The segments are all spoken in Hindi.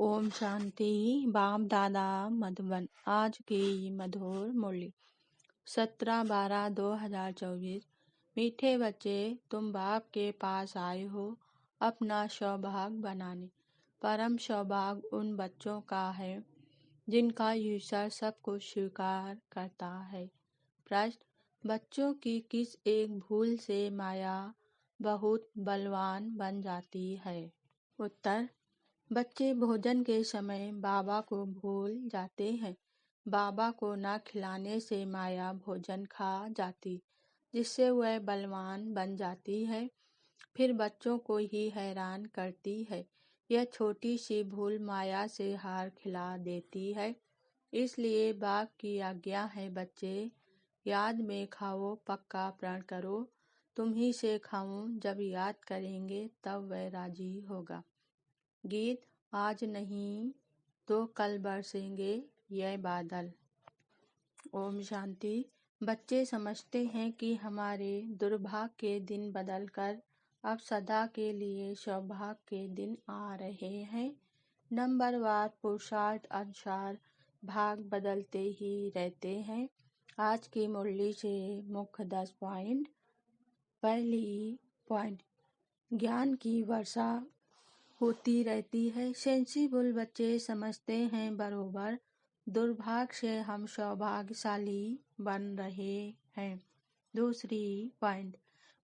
ओम शांति। बाप दादा मधुबन। आज की मधुर मुरली 17/12/2024। मीठे बच्चे, तुम बाप के पास आए हो अपना सौभाग्य बनाने। परम सौभाग्य उन बच्चों का है जिनका ईश्वर सब कुछ स्वीकार करता है। प्रश्न: बच्चों की किस एक भूल से माया बहुत बलवान बन जाती है? उत्तर: बच्चे भोजन के समय बाबा को भूल जाते हैं। बाबा को न खिलाने से माया भोजन खा जाती, जिससे वह बलवान बन जाती है, फिर बच्चों को ही हैरान करती है। यह छोटी सी भूल माया से हार खिला देती है। इसलिए बाप की आज्ञा है, बच्चे याद में खाओ, पक्का प्रण करो तुम ही से खाऊं। जब याद करेंगे तब वह राजी होगा। गीत: आज नहीं तो कल बरसेंगे ये बादल। ओम शांति। बच्चे समझते हैं कि हमारे दुर्भाग्य के दिन बदलकर अब सदा के लिए सौभाग्य के दिन आ रहे हैं। नंबरवार पुरुषार्थ अनुसार भाग बदलते ही रहते हैं। आज की मुरली से मुख्य 10 पॉइंट। पहली पॉइंट: ज्ञान की वर्षा होती रहती है। सेंसिबल बच्चे समझते हैं बरोबर दुर्भाग्य से हम सौभाग्यशाली बन रहे हैं। दूसरी पॉइंट: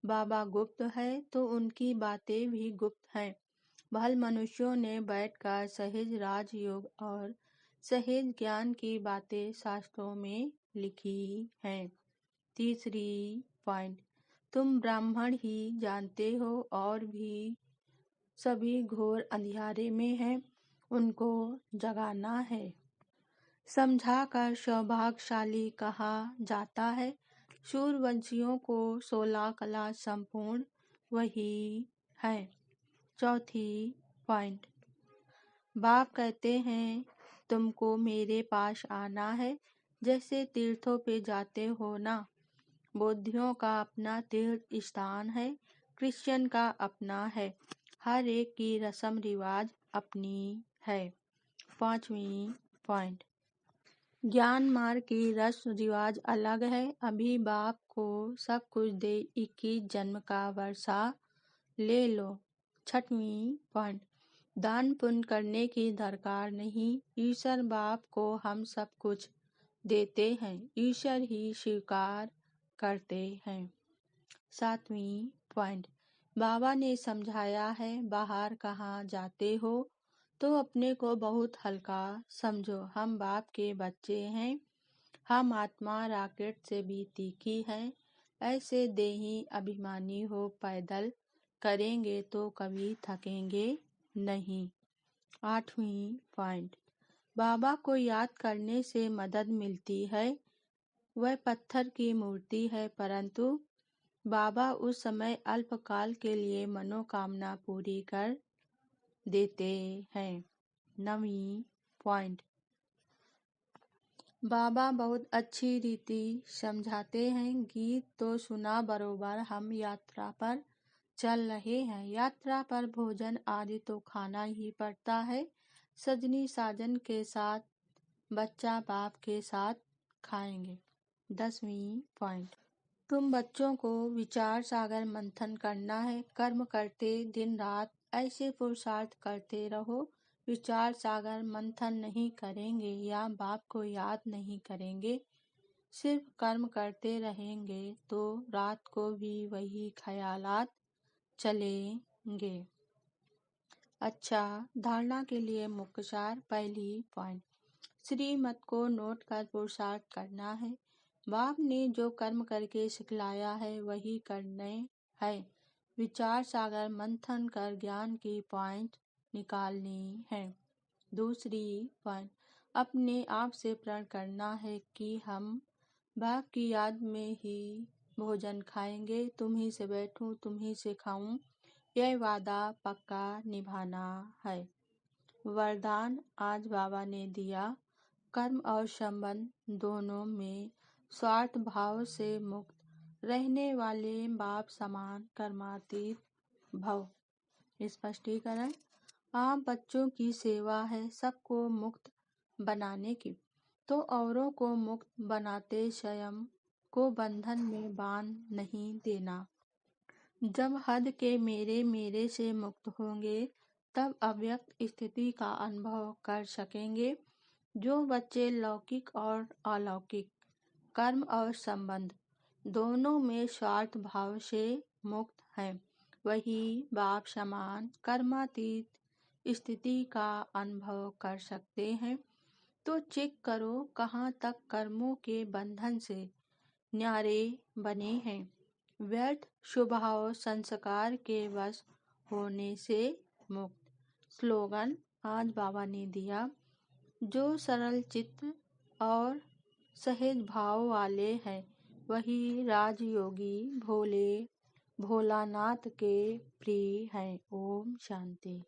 बाबा गुप्त है तो उनकी बातें भी गुप्त हैं। भल मनुष्यों ने बैठकर सहज राजयोग और सहज ज्ञान की बातें शास्त्रों में लिखी हैं। तीसरी पॉइंट: तुम ब्राह्मण ही जानते हो और भी सभी घोर अंधियारे में हैं, उनको जगाना है। समझाकर सौभाग्यशाली कहा जाता है। सूर्यवंशियों को 16 कला संपूर्ण वही है। चौथी पॉइंट: बाप कहते हैं तुमको मेरे पास आना है, जैसे तीर्थों पे जाते हो ना। बौद्धियों का अपना तीर्थ स्थान है, क्रिश्चियन का अपना है, हर एक की रस्म रिवाज अपनी है। पांचवी पॉइंट: ज्ञान मार्ग की रस्म रिवाज अलग है। अभी बाप को सब कुछ दे 21 जन्म का वर्षा ले लो। छठवीं पॉइंट: दान पुण्य करने की दरकार नहीं, ईश्वर बाप को हम सब कुछ देते हैं, ईश्वर ही स्वीकार करते हैं। सातवीं पॉइंट: बाबा ने समझाया है, बाहर कहाँ जाते हो तो अपने को बहुत हल्का समझो। हम बाप के बच्चे हैं, हम आत्मा रॉकेट से भी तीखी है। ऐसे देही अभिमानी हो, पैदल करेंगे तो कभी थकेंगे नहीं। आठवीं पॉइंट: बाबा को याद करने से मदद मिलती है। वह पत्थर की मूर्ति है, परंतु बाबा उस समय अल्पकाल के लिए मनोकामना पूरी कर देते हैं। नवीं पॉइंट: बाबा बहुत अच्छी रीति समझाते हैं। गीत तो सुना बरोबर हम यात्रा पर चल रहे हैं। यात्रा पर भोजन आदि तो खाना ही पड़ता है। सजनी साजन के साथ, बच्चा बाप के साथ खाएंगे। 10वीं पॉइंट: तुम बच्चों को विचार सागर मंथन करना है। कर्म करते दिन रात ऐसे पुरुषार्थ करते रहो। विचार सागर मंथन नहीं करेंगे या बाप को याद नहीं करेंगे, सिर्फ कर्म करते रहेंगे तो रात को भी वही ख्यालात चलेंगे। अच्छा, धारणा के लिए मुख्य सार। पहली पॉइंट: श्रीमत को नोट कर पुरुषार्थ करना है। बाप ने जो कर्म करके सिखलाया है वही करने हैं। विचार सागर मंथन कर ज्ञान की पॉइंट निकालनी है। दूसरी पॉइंट: अपने आप से प्रण करना है कि हम बाप की याद में ही भोजन खाएंगे। तुम ही से बैठूं, तुम ही से खाऊं, यह वादा पक्का निभाना है। वरदान आज बाबा ने दिया, कर्म और संबंध दोनों में स्वार्थ भाव से मुक्त रहने वाले बाप समान कर्मातीत भव। स्पष्टीकरण: आप बच्चों की सेवा है सबको मुक्त बनाने की, तो औरों को मुक्त बनाते स्वयं को बंधन में बांध नहीं देना। जब हद के मेरे मेरे से मुक्त होंगे तब अव्यक्त स्थिति का अनुभव कर सकेंगे। जो बच्चे लौकिक और अलौकिक कर्म और संबंध दोनों में स्वार्थ भाव से मुक्त हैं, वही बाप समान कर्मातीत स्थिति का अनुभव कर सकते हैं। तो चेक करो कहाँ तक कर्मों के बंधन से न्यारे बने हैं। व्यर्थ स्वभाव संस्कार के वश होने से मुक्त। स्लोगन आज बाबा ने दिया, जो सरल चित्त और सहज भाव वाले हैं वही राजयोगी भोले भोलानाथ के प्रिय हैं। ओम शांति।